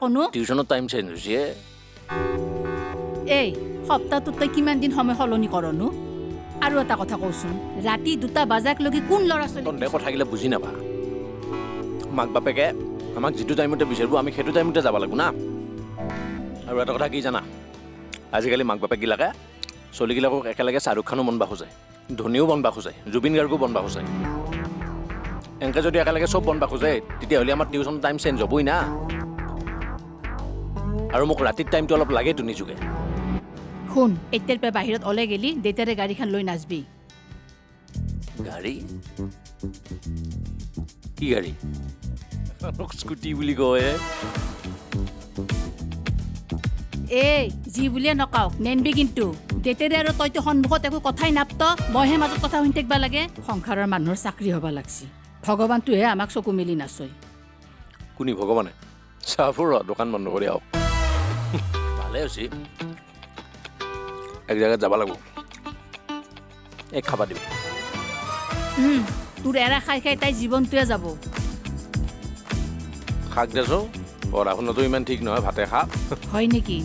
কোনো টিউশনৰ time change হৈছে এই সপ্তাহটোত তই কিমান দিন সময় সলনি কৰনো আৰু এটা কথা কওঁচোন ৰাতি 2টা বাজাক লগি কোন ল'ৰা ছোৱালী তন্দে কথা থাকিলে বুজি নাপা মাক বাপেকে আমাক যিটো টাইমতে বিচাৰিব আমি সেইটো টাইমতে যাব লাগিব না আৰু এটা কথা কি জানা আজিকালি মাক বাপেকগিলাকে চলিগিলাকক একেলগে শাহৰুখ খানো বনবা খোজে ধোনীও বনবা খোজে জুবিন গাৰ্গো বনবা খোজে এনেকৈ যদি একেলগে চব বনবা খোজে তেতিয়াহ'লে আমাৰ টিউশ্যনৰ টাইম চেঞ্জ হ'বই না আৰু মোক ৰাতিৰ টাইমটো অলপ লাগেতো নিজকে শুন এতিয়াৰ পৰা বাহিৰত ওলাই গেলি দেউতাৰে গাড়ীখন লৈ নাযাবি গাড়ী কি গাড়ী স্কুটি বুলি কয় এই যি বুলিয়ে নকাওক নেনবি কিন্তু দেউতাৰে আৰু তইতো সন্মুখত একো কথাই নাপত মইহে মাজত কথা শুনি থাকিব লাগে সংসাৰৰ মানুহৰ চাকৰি হ'ব লাগছি ভগৱানটোহে আমাক চকু মেলি নাচয় কোনি ভগৱানে চাহপুৰ দোকান বন্ধ কৰি আহক ভালে হৈছে এক জেগাত যাব লাগিব এক খাবা দিবি তোৰ এৰা খাই খাই তাই জীৱনটোৱে যাব শাক দেছো পঢ়া শুনাটো ইমান ঠিক নহয় ভাতে খা হয় নেকি